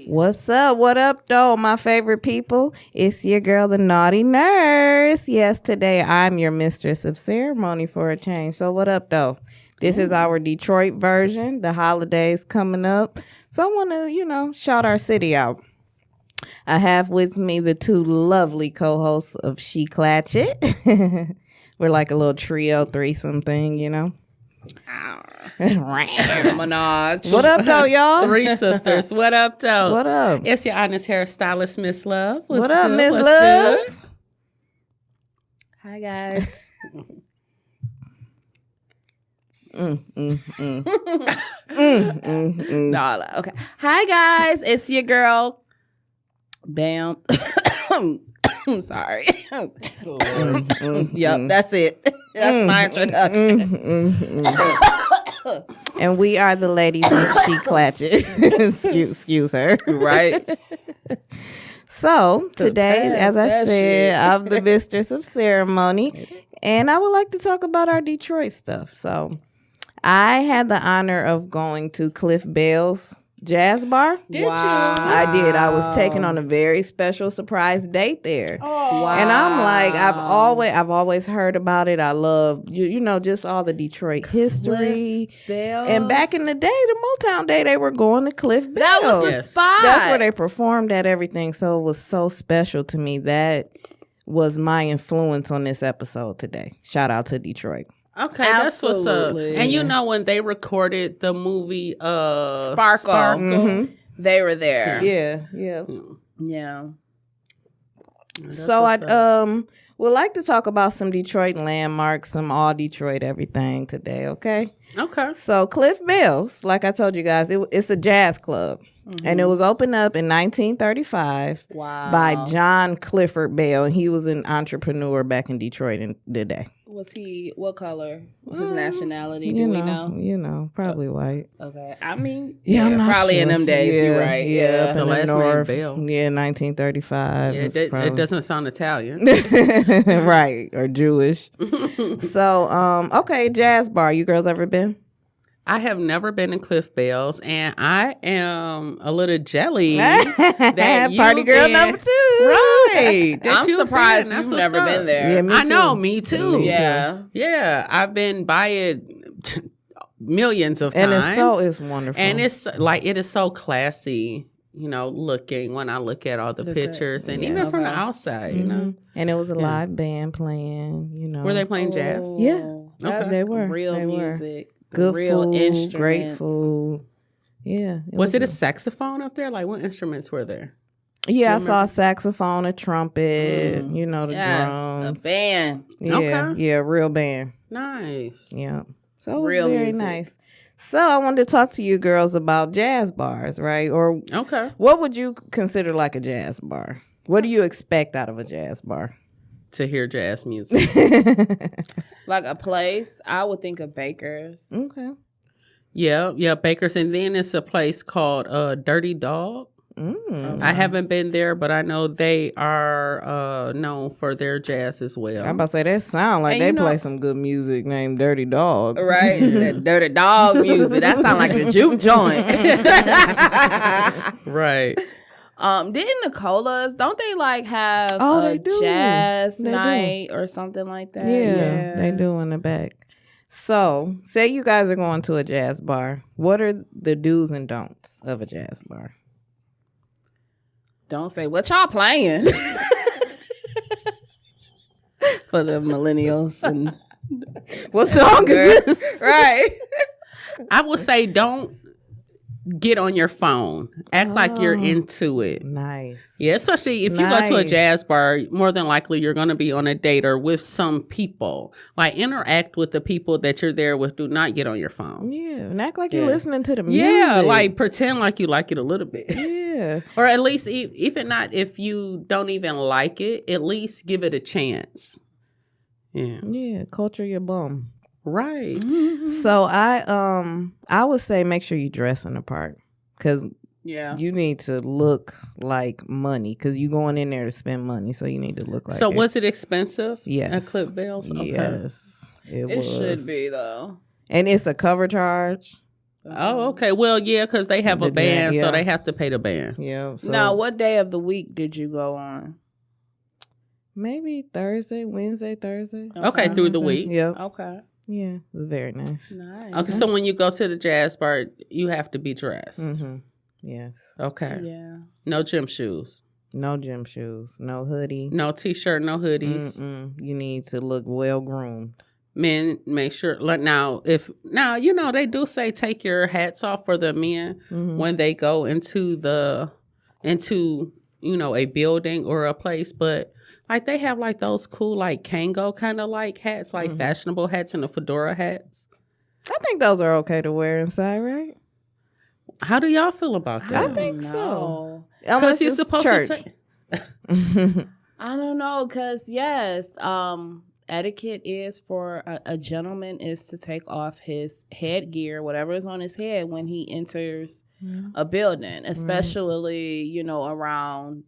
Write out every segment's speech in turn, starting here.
What's up? What up, though, my favorite people? It's your girl, the Naughty Nurse. Yes, today I'm your mistress of ceremony for a change. So what up, though? This is our Detroit version. The holidays coming up. So I want to, shout our city out. I have with me the two lovely co-hosts of She Clatch It. We're like a little trio, threesome thing, Minaj. What up, though, y'all? Three sisters. What up, though? What up? It's your honest hairstylist, Miss Love. What up, Miss Love? Good? Hi, guys. No, okay. Hi, guys. It's your girl. Bam. I'm sorry. Yep, that's it. That's my introduction. And we are the ladies of She Clatch It. excuse her. Right. So today, as I said, I'm the mistress of ceremony, and I would like to talk about our Detroit stuff. So I had the honor of going to Cliff Bell's Jazz Bar. Did you? I did. I was taken on a very special surprise date there. Oh, wow. And I'm like, I've always heard about it. I love just all the Detroit history. And back in the day, the Motown day, they were going to Cliff Bell's. That was the spot. That's where they performed at everything. So it was so special to me. That was my influence on this episode today. Shout out to Detroit. Okay, that's what's up. And when they recorded the movie Sparkle. Mm-hmm. They were there. Yeah. Yeah. So I would like to talk about some Detroit landmarks, some all Detroit everything today, okay? Okay. So Cliff Bell's, like I told you guys, it's a jazz club. Mm-hmm. And it was opened up in 1935 by John Clifford Bell. And he was an entrepreneur back in Detroit in the day. Was he, what color? His nationality, do we know? Probably white. Okay. I mean, I'm not probably sure. in them days, you're right. Yeah, up the in last the north. name Bell. Yeah, 1935. Yeah, it doesn't sound Italian. Right, or Jewish. So, okay, jazz bar. You girls ever been? I have never been in Cliff Bell's, and I am a little jelly that Party girl number 2. Right. I'm surprised you've never been there. Yeah, me I too. know, me too. Yeah. I've been by it millions of and times. it's wonderful. And it's like, it is so classy, looking when I look at all the pictures and even from the outside, And it was a live band playing, Were they playing jazz? Yeah. That's They were. real They were. music. Good real food, instruments. great food. Yeah. Was it a saxophone up there? Like, what instruments were there? Yeah, I saw a saxophone, a trumpet, the drums. A band. Yeah, Okay. yeah, real band. Nice. Yeah. So it was Real very music. nice. So I wanted to talk to you girls about jazz bars, right? Or Okay. what would you consider like a jazz bar? What do you expect out of a jazz bar? To hear jazz music. Like a place, I would think of Baker's. Okay. Yeah, Baker's. And then it's a place called Dirty Dog. I haven't been there, but I know they are known for their jazz as well. I'm about to say, that sound like they play some good music named Dirty Dog. Right? That Dirty Dog music. That sound like a juke joint. Right. Didn't Nicola's, don't they like have they do. jazz They night or something like that? Yeah, they do in the back. So, say you guys are going to a jazz bar. What are the do's and don'ts of a jazz bar? Don't say, what y'all playing? For the millennials. And What song is this? right. I would say don't get on your phone. Act like you're into it. Nice. Yeah, especially if you go to a jazz bar, more than likely you're going to be on a date or with some people. Like, interact with the people that you're there with. Do not get on your phone. Yeah, and act like you're listening to the music. Yeah, like pretend like you like it a little bit. Yeah. Or at least, even not if you don't even like it, at least give it a chance. Yeah. Yeah, culture your bum. Right. So I would say make sure you dress in the part, because you need to look like money, because you going in there to spend money, so you need to look like So it. was it expensive? Yes. At Cliff Bell's? Okay. Yes. It It was. should be, though. And it's a cover charge. Oh, okay. Well, yeah, because they have a band, so they have to pay the band. Yeah. So now, what day of the week did you go on? Maybe Thursday, Wednesday, Thursday. Okay, through the week. Yeah. Okay. Yeah, it was very nice. Nice. Okay, so when you go to the jazz bar, you have to be dressed. Mm-hmm. Yes. Okay. Yeah. No gym shoes. No gym shoes. No hoodie. No t-shirt. No hoodies. You need to look well groomed. Men, make sure. Like now, they do say take your hats off for the men when they go into a building or a place, but like they have like those cool like Kango kind of like hats, like fashionable hats and the fedora hats. I think those are okay to wear inside, right? How do y'all feel about that? I think so. Because you're supposed to. I don't know, because yes, etiquette is for a gentleman is to take off his headgear, whatever is on his head, when he enters a building, especially around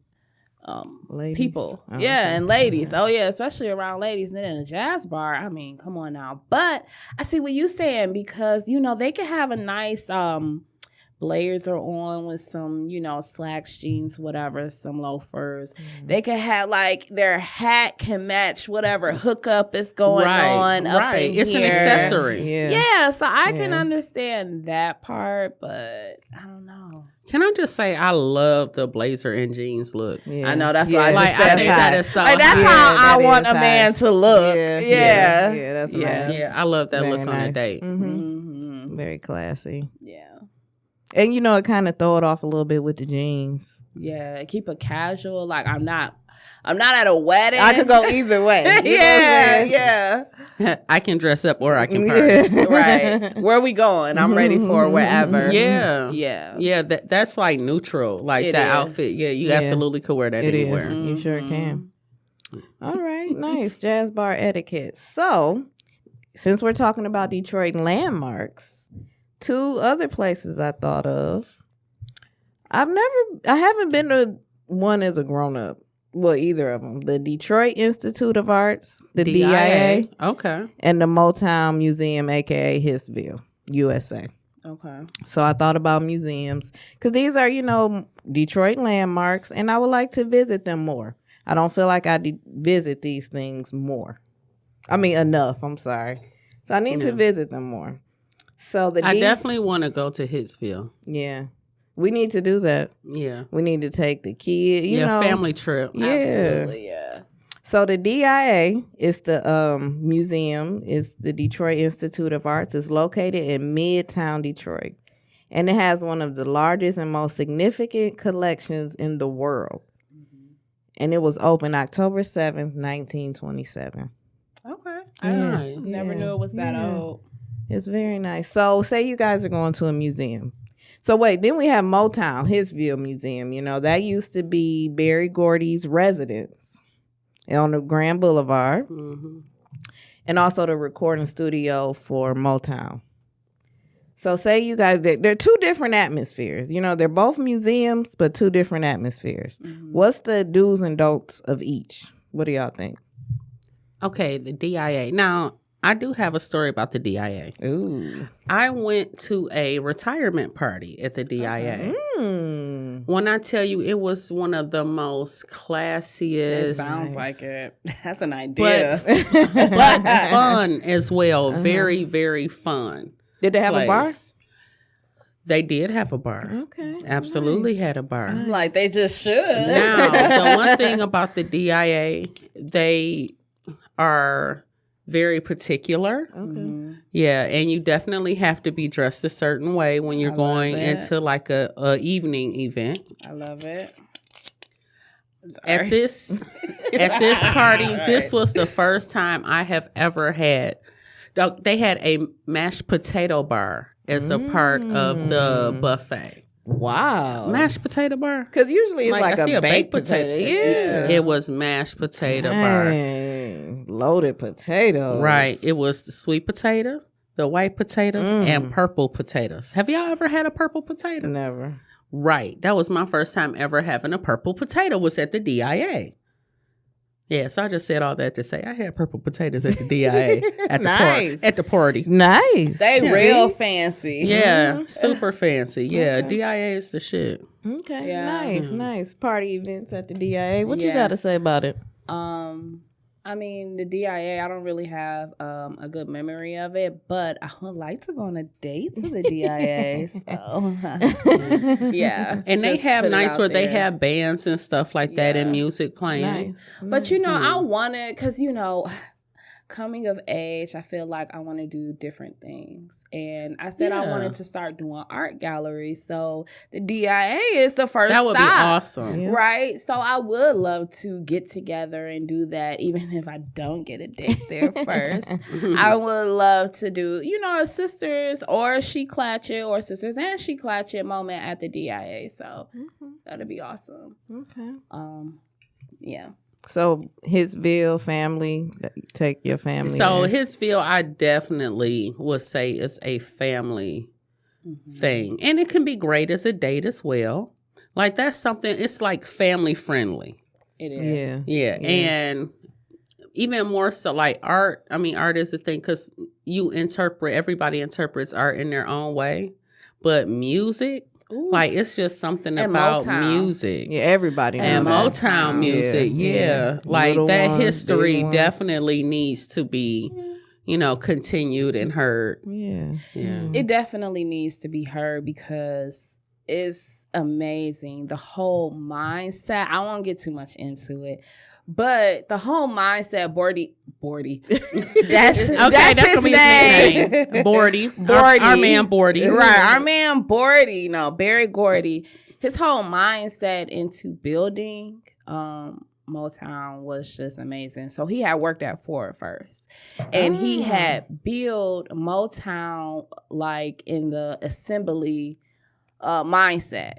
ladies. people. Oh, yeah, okay. and ladies. Oh yeah, especially around ladies. And then in a jazz bar, I mean, come on now. But I see what you're saying, because they can have a nice blazer on with some, slacks, jeans, whatever, some loafers. They can have like their hat can match whatever hookup is going on up in it's here. an accessory. Yeah, so I can understand that part, but I don't know. Can I just say I love the blazer and jeans look? Yeah. I know, that's why I think that is so like, that's hot. how I want a man to look. Yeah. That's nice. Yeah, I love that Very look on a nice. date. Very classy. Yeah. And it kind of throw it off a little bit with the jeans. Yeah, keep it casual. Like I'm not at a wedding. I could go either way. Yeah. I can dress up or I can party. Right. Where we going? I'm ready for wherever. Yeah. Yeah. That's like neutral. Like It that is. outfit. Yeah, you absolutely could wear that It anywhere. is. You sure can. All right. Nice. Jazz bar etiquette. So, since we're talking about Detroit landmarks, 2 other places I thought of. I haven't been to one as a grown-up. Well, either of them. The Detroit Institute of Arts, the DIA. Okay. And the Motown Museum, a.k.a. Hissville, USA. Okay. So I thought about museums because these are, Detroit landmarks, and I would like to visit them more. I don't feel like I visit these things more. I mean, enough. I'm sorry. So I need to visit them more. So I definitely want to go to Hitsville. Yeah. We need to do that. Yeah. We need to take the kid, family trip. Yeah. Absolutely, yeah. So the DIA is the museum. It's the Detroit Institute of Arts. It's located in Midtown Detroit. And it has one of the largest and most significant collections in the world. And it was opened October 7th, 1927. Okay. Nice. Never knew it was that old. It's very nice. So say you guys are going to a museum. So wait, then we have Motown, Hissville Museum. That used to be Berry Gordy's residence on the Grand Boulevard. And also the recording studio for Motown. So say you guys, they're 2 different atmospheres. They're both museums, but 2 different atmospheres. What's the do's and don'ts of each? What do y'all think? Okay, the DIA. Now, I do have a story about the DIA. Ooh. I went to a retirement party at the DIA. When I tell you, it was one of the most classiest. It sounds like it. That's an idea. But fun as well. Very, very fun. Did they have a bar? They did have a bar. Okay. Absolutely had a bar. Like they just should. Now, the one thing about the DIA, they are very particular. Okay. Yeah, and you definitely have to be dressed a certain way when you're going into like a evening event. I love it. At this party, this was the first time I have ever had. They had a mashed potato bar as a part of the buffet. Wow. Mashed potato bar? Because usually it's like I see a baked potato. Yeah. It was mashed potato bar. Loaded potatoes. Right. It was the sweet potato, the white potatoes, and purple potatoes. Have y'all ever had a purple potato? Never. Right. That was my first time ever having a purple potato, was at the DIA. Yeah, so I just said all that to say I had purple potatoes at the DIA at the Nice. at the party. Nice. They See? real fancy. Yeah, super fancy. Yeah, Okay. DIA is the shit. Okay. Yeah. Nice party events at the DIA. What you Yeah. got to say about it? I mean, the DIA, I don't really have a good memory of it, but I would like to go on a date to the DIA. So, yeah. And they just have put it nights out where they there. have bands and stuff like that and Yeah. music playing. Nice. But, I wanted, because, coming of age, I feel like I want to do different things. And I said I Yeah. wanted to start doing art galleries. So the DIA is the first That would be stop. awesome. Yeah. Right. So I would love to get together and do that, even if I don't get a date there first. I would love to do, a sisters or a She Clatchet or sisters and She Clatchet moment at the DIA. So that'd be awesome. Okay. Yeah. So Hitsville family, take your family. So there. Hitsville, I definitely would say is a family thing. And it can be great as a date as well. Like that's something, it's like family friendly. It is. Yeah. Yeah. And even more so like art is a thing because everybody interprets art in their own way. But music, Ooh. like it's just something And about Motown. music. Yeah, everybody And know that. Motown music, yeah. Like Little that ones, history big ones. definitely needs to be, continued and heard. Yeah. Yeah. It definitely needs to be heard because it's amazing. The whole mindset. I won't get too much into it. But the whole mindset, Bordy. That's Okay, his that's gonna be his name. nickname. Bordy. Bordy. Our man Bordy. Right, our man Bordy. No, Barry Gordy. His whole mindset into building Motown was just amazing. So he had worked at Ford first, and he had built Motown like in the assembly mindset.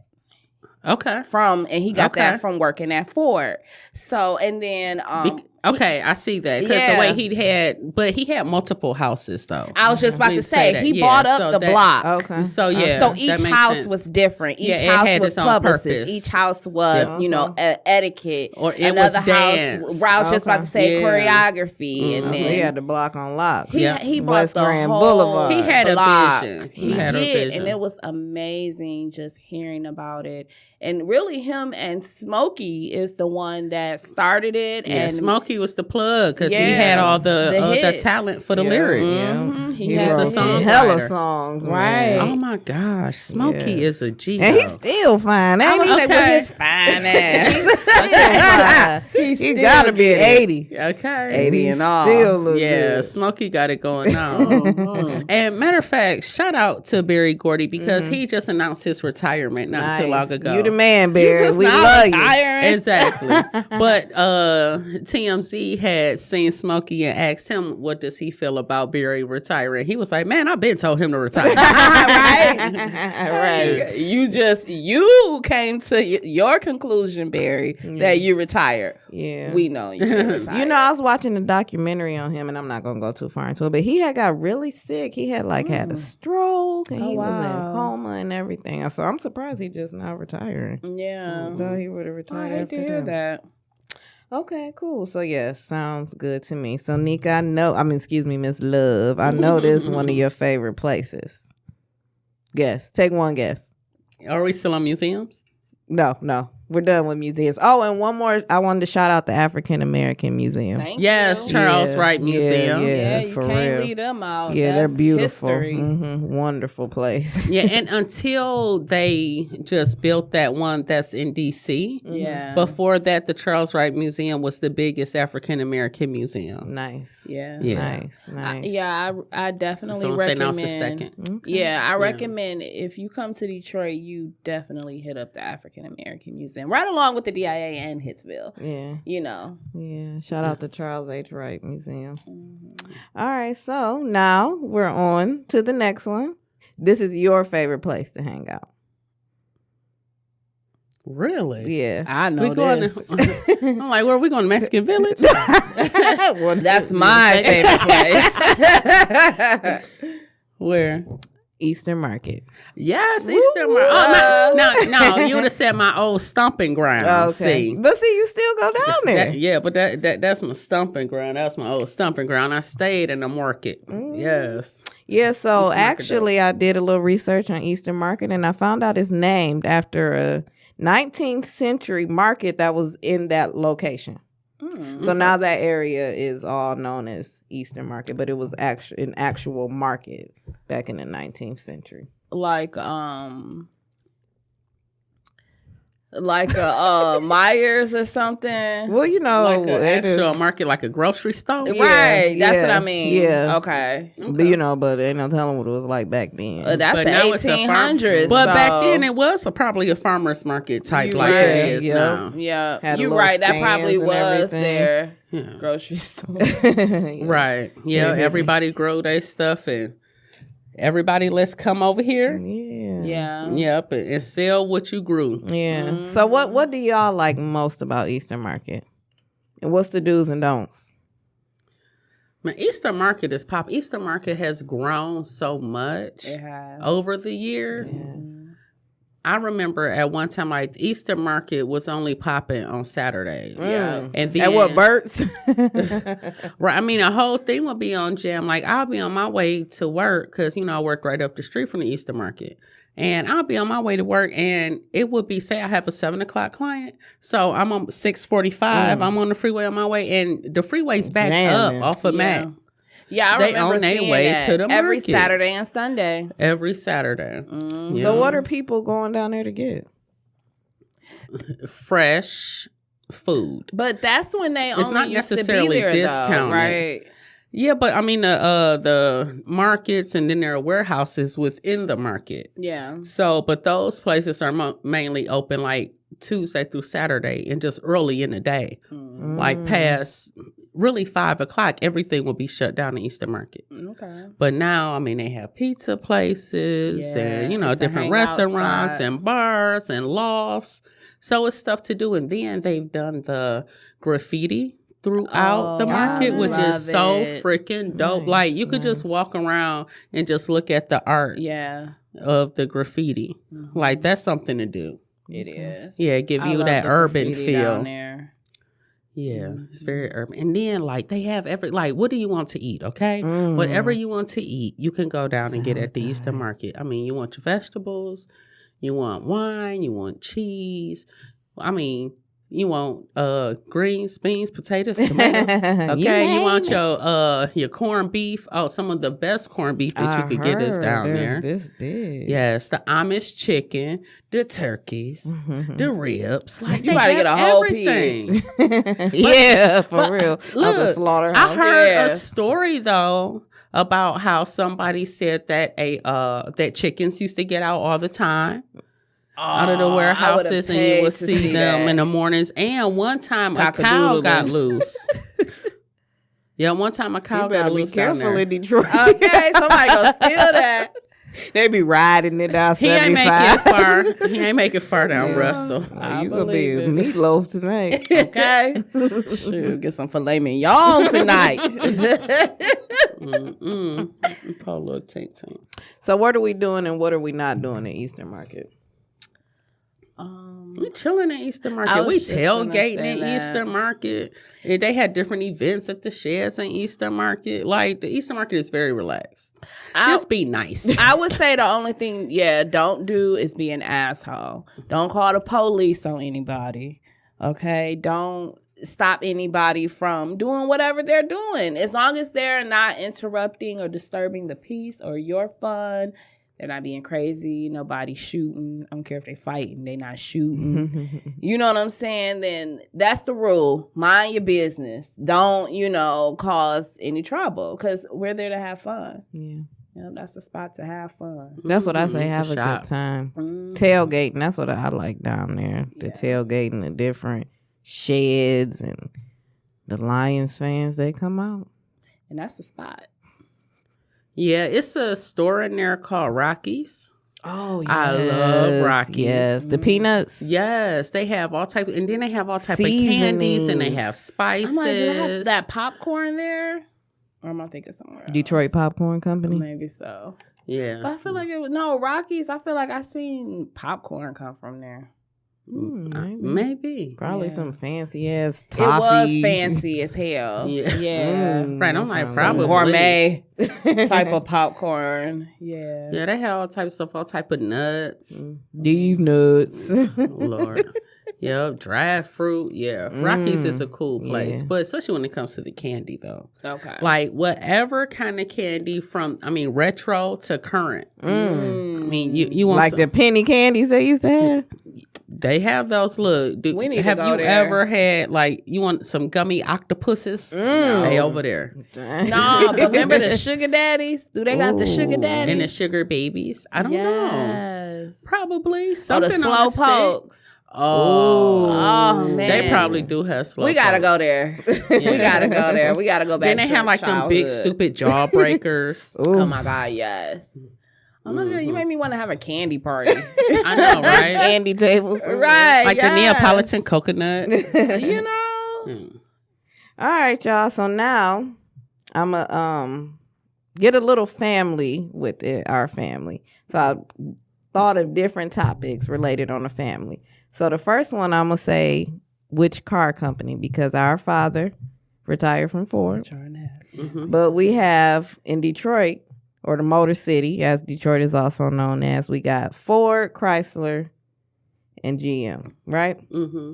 Okay. And he got Okay. that from working at Ford. So, and then, Okay, I see that. Because the way he had multiple houses though. I was just about We to say say, that. he Yeah, bought up so the that- block. Okay. So yeah. So that each makes house sense. was different. Each Yeah, it house had was its own publicist. purpose. Each house was, etiquette. Or it Another was house, dance. I was just about to say Yeah. choreography. And So then he had the block on lock. he bought West the Grand whole Boulevard. He had a block. vision. He had a did, vision. and it was amazing just hearing about it. And really, him and Smokey is the one that started it. Yeah, and Smokey was the plug because he Yeah. had all the hits. talent for the Yeah. lyrics. Yeah. Mhm. He had was wrote a some songwriter. hella songs, Right. man. Oh my gosh, Smokey Yes. is a G. And he's though. still fine, I ain't was he? like, Okay. with his fine ass. He still gotta be get it. 80. Okay. 80 He and all. Still look Yeah, good. Smokey got it going on. And matter of fact, shout out to Barry Gordy because he just announced his retirement not too long ago. You the man, Barry. Just We now love you. retiring. Exactly. But TMZ had seen Smokey and asked him what does he feel about Barry retiring. He was like, man, I've been told him to retire. Right. You came to your conclusion, Barry, that you retired. Yeah. We know you retired. You know, I was watching a documentary on him, and I'm not gonna go too far into it, but he had got really sick. He had had a stroke, and Oh, he was in wow. coma and everything. So I'm surprised he just now retiring. Yeah. So he would have I retired hate after to hear that. Okay, cool. So yeah, sounds good to me. So Nika, Miss Love, I know this is one of your favorite places. Take one guess. Are we still on museums? No. We're done with museums. Oh, and one more. I wanted to shout out the African American Museum. Thank Yes, you. Charles Wright Museum. Yeah, you for can't real. leave them out. Yeah, they're That's beautiful. history. Wonderful place. Yeah, and until they just built that one that's in D.C., Yeah. before that, the Charles Wright Museum was the biggest African American museum. Nice. Yeah. Yeah. Nice. I definitely So I'm saying now recommend. it's the second. Okay. Yeah, I recommend if you come to Detroit, you definitely hit up the African American Museum, right along with the DIA and Hitsville. Yeah. Yeah. Shout out to Charles H. Wright Museum. All right. So now we're on to the next one. This is your favorite place to hang out. Really? Yeah. I know We going this. I'm like, where are we going? Mexican Village? That's my favorite place. Where? Eastern Market. Yes, Eastern Market. Oh, no, you would have said my old stomping ground. Okay. See. But see, you still go down there. But that's my stomping ground. That's my old stomping ground. I stayed in the market. Yes. Yeah, so Eastern actually I did a little research on Eastern Market and I found out it's named after a 19th century market that was in that location. So now that area is all known as Eastern Market, but it was an actual market back in the 19th century. Like a Myers or something. Well, you know, Like an actual market, like a grocery store. Right, that's what I mean. Yeah. Okay. But you know, but ain't no telling what it was like back then. That's But the now it's a 1800s. But so. back then it was probably a farmer's market type like it is now. Yeah, Had you're little right. That probably stands and was everything. their Yeah. grocery store. Right. Yeah, everybody grow their stuff and everybody let's come over here. Yeah. Yep, and sell what you grew. Yeah. So what do y'all like most about Eastern Market? And what's the do's and don'ts? Man, Eastern Market is pop. Eastern Market has grown so much It has. over the years. I remember at one time, like Eastern Market was only popping on Saturdays. Yeah. And then, At what, Burt's? right? I mean, the whole thing would be on jam. Like I'll be on my way to work because I worked right up the street from the Eastern Market, and I'll be on my way to work, and it would be say I have a 7 o'clock client, so I'm on 6:45. I'm on the freeway on my way, and the freeway's back Jamming. up off of Mac. Yeah, I They remember on their seeing way that to the every market. Saturday and Sunday. Every Saturday. So what are people going down there to get? Fresh food. But that's when they It's only not used necessarily to be there, discounted. though, right? Yeah, but I mean the markets and then there are warehouses within the market. Yeah. So, but those places are mainly open like Tuesday through Saturday and just early in the day, like past really 5 o'clock. Everything will be shut down in Eastern Market. Okay. But now, I mean, they have pizza places and it's a different hangout restaurants spot. and bars and lofts. So it's stuff to do. And then they've done the graffiti throughout the market, I which love is so it. freaking dope. Nice, Like you could just walk around and just look at the art Yeah, of the graffiti. Like that's something to do. it is. Yeah, give I you love that the urban graffiti feel. down there. Yeah, it's very urban. And then like they have what do you want to eat? Okay. Whatever you want to eat, you can go down and get at the Eastern Market. I mean, you want your vegetables, you want wine, you want cheese. I mean, you want greens, beans, potatoes, tomatoes. Okay, you want your corned beef. Oh, some of the best corned beef that you could get is down there. This big. Yes, the Amish chicken, the turkeys, the ribs. Like You they gotta have get a whole everything. Yeah, for real. Look, Of the slaughterhouse. I heard Yeah. a story though about how somebody said that that chickens used to get out all the time. Out of the warehouses, and you would see them in the mornings. And one time a cow Cock-a-doodle-doo. got loose. Yeah, one time a cow You better got be loose down careful there. in Detroit. Okay, somebody gonna steal that. They be riding it down He ain't 75. making it far. He ain't making it far down Russell. Oh, you gonna be a believe meatloaf tonight. Okay, shoot, get some filet mignon tonight. Poor little tink tink. So what are we doing and what are we not doing at Eastern Market? We chilling at Eastern I Market. was We just gonna tailgating say at that. Eastern Market. And they had different events at the sheds in Eastern Market. Like the Eastern Market is very relaxed. Just be nice. I would say the only thing, don't do is be an asshole. Don't call the police on anybody. Okay, don't stop anybody from doing whatever they're doing. As long as they're not interrupting or disturbing the peace or your fun. They're not being crazy. Nobody shooting. I don't care if they fighting. They not shooting. You know what I'm saying? Then that's the rule. Mind your business. Don't, cause any trouble because we're there to have fun. Yeah. That's the spot to have fun. That's what I say. It's Have a shop. good time. Mm. Tailgating. That's what I like down there. The tailgating, the different sheds, and the Lions fans, they come out. And that's the spot. Yeah, it's a store in there called Rockies. Oh, I love Rockies. Yes, the peanuts. Yes, they have all type, and then they have all type of candies, and they have spices. I'm like, do they have that popcorn there? Or am I thinking somewhere else? Detroit Popcorn Company. Maybe so. Yeah. But I feel like it was no Rockies. I feel like I seen popcorn come from there. Maybe. Probably Yeah. some fancy ass It toffee. was fancy as hell. Yeah. Right, I'm like, Some probably. Gourmet type of popcorn. Yeah. Yeah, they had all types of stuff, all type of nuts. These nuts. Oh, Lord. Yep, dried fruit. Yeah. Rockies is a cool place. yeah. But especially when it comes to the candy, though. Okay. Like, whatever kind of candy from, retro to current. I mean, you want Like the penny candies they used to have? They have those. Look, We need to have go you there. ever had, like, you want some gummy octopuses? They over there. No, but remember the sugar daddies? Do they got the sugar daddies? And the sugar babies? I don't know. Yes. Probably. Oh, Something the on slow the stick. pokes. Oh, man. They probably do have slow We gotta go pokes. there. We gotta go there. We gotta go back. Then they to have like them big childhood. stupid jawbreakers. Oh my god, yes. Oh my god, you made me want to have a candy party. I know, right? Candy tables. Right. Like yes. the Neapolitan coconut. You know? All right, y'all. So now I'm going to get a little family with it, our family. So I thought of different topics related on the family. So the first one I'm going to say which car company, because our father retired from Ford. But we have in Detroit, or the Motor City, as Detroit is also known as, we got Ford, Chrysler, and GM, right? Mm-hmm.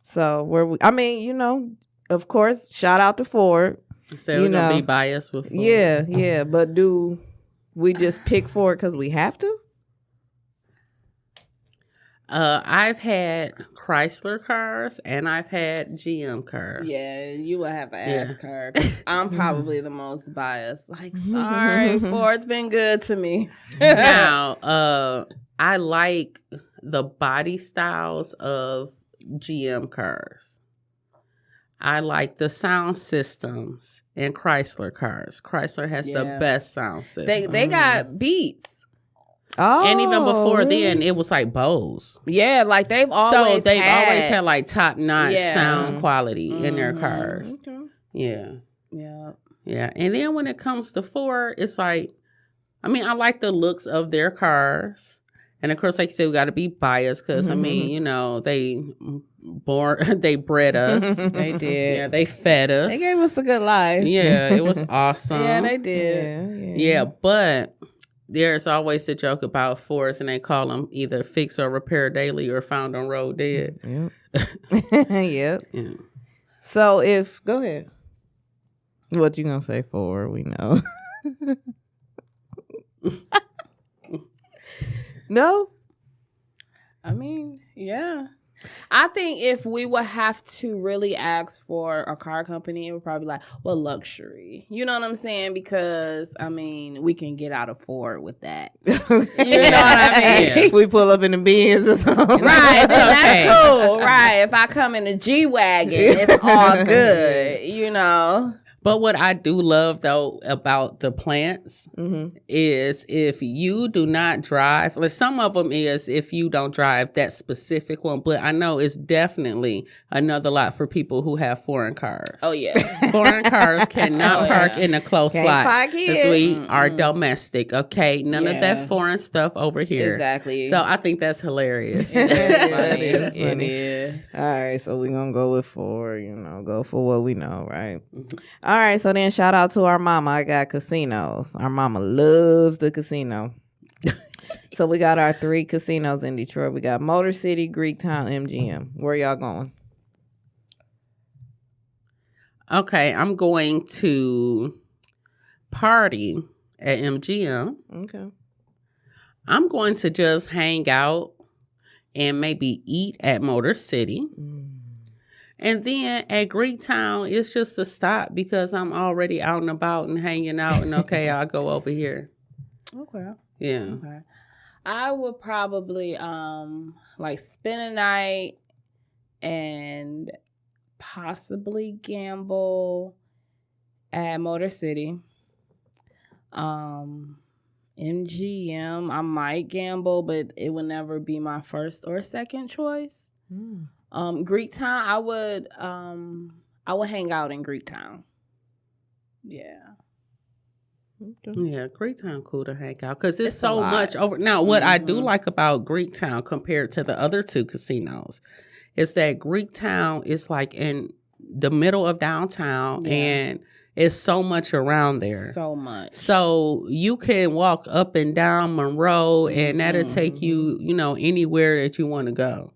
So of course, shout out to Ford. So we're going to be biased with Ford. Yeah. But do we just pick Ford because we have to? I've had Chrysler cars and I've had GM cars. Yeah, you would have to ask her. 'Cause I'm probably the most biased. Like, sorry, Ford's been good to me. Now, I like the body styles of GM cars. I like the sound systems in Chrysler cars. Chrysler has the best sound system. They got Beats. Oh, And even before really? then, it was like Bose. Yeah, like they've always always had like top notch Yeah. sound quality in their cars. Okay. Yeah. Yeah. And then when it comes to Ford, it's like, I like the looks of their cars. And of course, like you said, we got to be biased because, they bred us. They did. Yeah, they fed us. They gave us a good life. Yeah, it was awesome. Yeah, they did. Yeah, but there's always a joke about Fords, and they call them either fix or repair daily or found on road dead. Yep. Yep. Yeah. So go ahead. What you gonna say for? We know. No. I mean, yeah. I think if we would have to really ask for a car company, it would probably be like, well, luxury. You know what I'm saying? Because, we can get out of Ford with that. You know what I mean? Yeah. We pull up in the Benz or something. Right. It's okay. That's cool. Right. If I come in a G-Wagon, it's all good, But what I do love, though, about the plants is if you do not drive, like some of them is if you don't drive that specific one, but I know it's definitely another lot for people who have foreign cars. Oh, yeah. Foreign cars cannot park in a close Can't lot park because here. we are domestic, okay? None of Yeah. that foreign stuff over here. Exactly. So I think that's hilarious. It funny. It is. All right, so we're gonna go with 4, go for what we know, right? All right, so then shout out to our mama. I got casinos. Our mama loves the casino. So we got our 3 casinos in Detroit. We got Motor City, Greektown, MGM. Where y'all going? Okay, I'm going to party at MGM. Okay. I'm going to just hang out and maybe eat at Motor City. And then at Greektown, it's just a stop because I'm already out and about and hanging out. And okay, I'll go over here. Okay. Yeah. Okay. I would probably spend a night and possibly gamble at Motor City. MGM, I might gamble, but it would never be my first or second choice. Greektown, I would hang out in Greektown. Yeah. Yeah, Greektown cool to hang out because it's It's a so lot. much over. Now, what I do like about Greektown compared to the other two casinos is that Greektown is like in the middle of downtown and it's so much around there. So much. So you can walk up and down Monroe and that'll take you, anywhere that you want to go.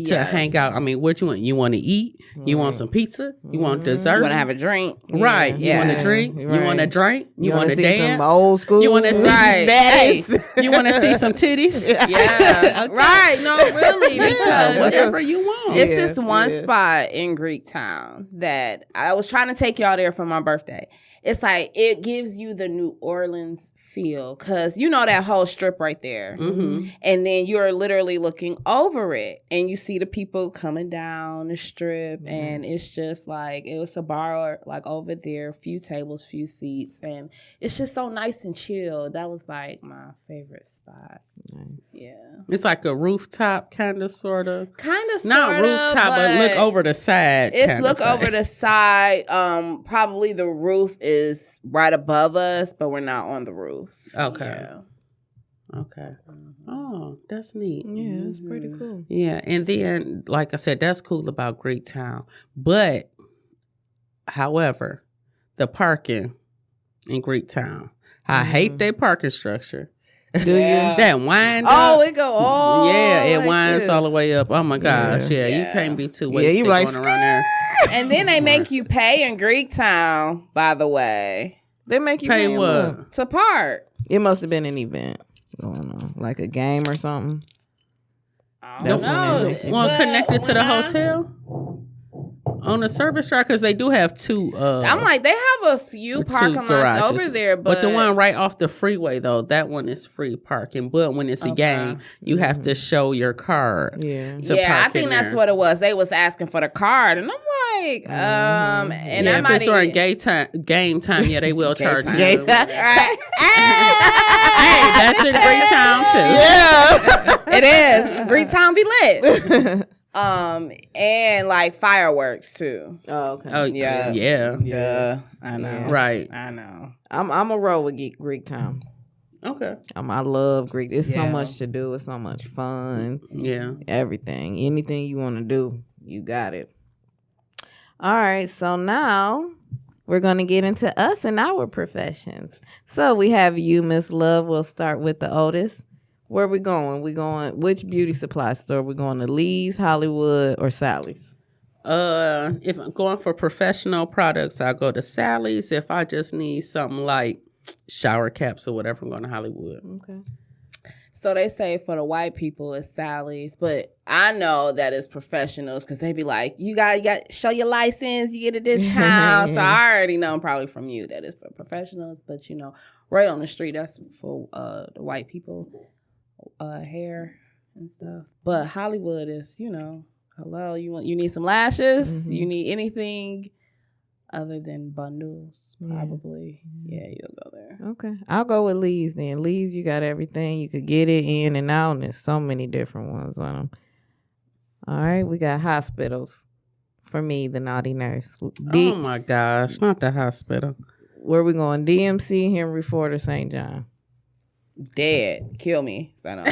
To hang out. I mean, what you want? You want to eat? You want some pizza? You want dessert? You want to have a drink? Right. You want to drink? Right. You want to drink? You want to see dance? some old school? You want to see Right. baddies? You want to see some titties? Yeah. Okay. Right. No, really. Because Whatever you want. it's this one spot in Greektown that I was trying to take y'all there for my birthday. It's like it gives you the New Orleans feel because you know that whole strip right there. Mm-hmm. And then you're literally looking over it and you see the people coming down the strip and it's just like it was a bar like over there, few tables, few seats, and it's just so nice and chill. That was like my favorite spot. Nice. Yeah. It's like a rooftop kind of, sort of. Kind of, Not rooftop, but look over the side. It's kinda look thing. over the side. Probably the roof is right above us, but we're not on the roof. Okay. Yeah. Okay. Oh, that's neat. Yeah, that's pretty cool. Yeah, and then, like I said, that's cool about Greektown. But, however, the parking in Greektown, I hate their parking structure. Do you? That wind Oh, up. it go all Yeah, it like winds all the this. way up. Oh my gosh, yeah, you Yeah. can't be too Yeah, wasted you like, going around there. And then they make you pay in Greektown, by the way, They make you Pay pay what? what? to park. It must have been an event going on, like a game or something. I That's don't when know. they make you- One But connected to the when I- hotel on the service drive because they do have two. I'm like, they have a few two parking lots garages. over there, But the one right off the freeway, though, that one is free parking. But when it's a game, you have to show your card. Yeah. To yeah, I park think in that's there. what it was. They was asking for the card, and I'm like, and Yeah, I if might it's during game time, yeah, they will charge you. Gay time. Right. Hey, that's in Greektown too. Yeah. It is. Greektown be lit. And like fireworks too. Oh, okay. Oh Yeah. yeah, Yeah, I know. right. I know. I'm a roll with Greek Town. Okay. I love Greek. It's so Yeah. much to do. It's so much fun. Yeah. Everything. Anything you want to do, you got it. All right. So now we're going to get into us and our professions. So we have you, Miss Love. We'll start with the oldest. Where we going? Which beauty supply store? We going to Lee's, Hollywood, or Sally's? If I'm going for professional products, I'll go to Sally's. If I just need something like shower caps or whatever, I'm going to Hollywood. Okay. So they say for the white people it's Sally's, but I know that it's professionals because they be like, you got show your license, you get a discount. So I already know probably from you that it's for professionals, but right on the street that's for the white people, hair and stuff. But Hollywood is, hello, you need some lashes, you need anything other than bundles, probably. Yeah, you'll go there. Okay. I'll go with Lee's then. Lee's, you got everything. You could get it in and out, and there's so many different ones on them. All right. We got hospitals. For me, the naughty nurse. Oh my gosh, not the hospital. Where we going? DMC, Henry Ford, or St. John? Dead. Kill me. So no.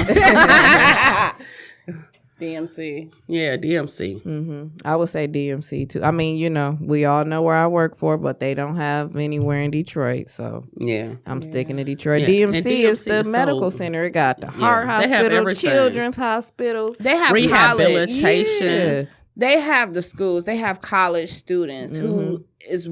DMC. Yeah, DMC. I would say DMC too. I mean, we all know where I work for, but they don't have anywhere in Detroit, so Yeah. I'm sticking to Detroit. Yeah, and DMC is the DMC is medical so- center. It got the heart they have hospital, everything. children's hospitals. They have college. Rehabilitation. Yeah. They have the schools. They have college students who is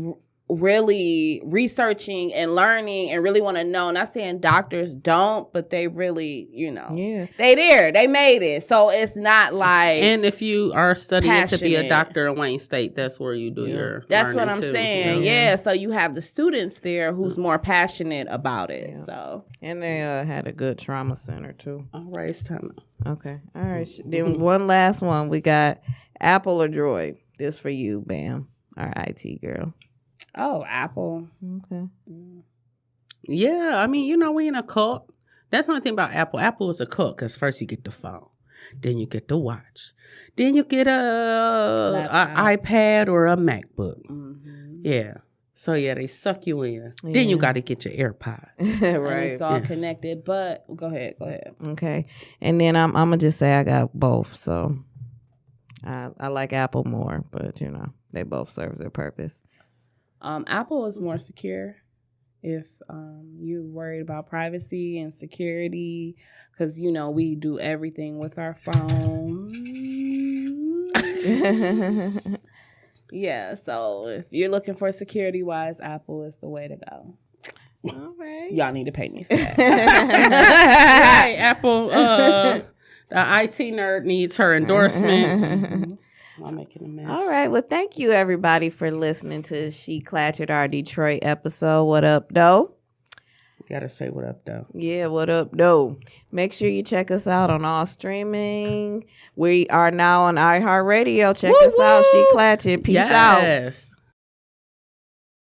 really researching and learning and really want to know. Not saying doctors don't, but they really, Yeah. they there. They made it. So it's not like And if you are studying to be a passionate. doctor in Wayne State, that's where you do your that's what learning I'm too. saying. Yeah. So you have the students there who's more passionate about it. Yeah. So And they had a good trauma center too. All right, it's time. Okay. All right. Then one last one. We got Apple or Droid. This for you, Bam, our IT girl. Apple. Okay. Yeah, I mean, we in a cult. That's one thing about Apple. Apple is a cult because first you get the phone, then you get the watch, then you get a Laptop. iPad or a MacBook. Mm-hmm. Yeah. So yeah, they suck you in. Then you got to get your AirPods. And Right. it's all connected. But go ahead. Okay. And then I'm gonna just say I got both. So I like Apple more, but they both serve their purpose. Apple is more secure if you're worried about privacy and security, because we do everything with our phone. Yeah, so if you're looking for security wise, Apple is the way to go. All right. Y'all need to pay me for that. Right, Apple. The IT nerd needs her endorsement. I'm making a mess. All right. Well, thank you everybody for listening to She Clatchered, our Detroit episode. What up, though? Gotta say what up, though. Yeah, what up, though? Make sure you check us out on all streaming. We are now on iHeartRadio. Check us out. She Clatchered. Peace out. Yes.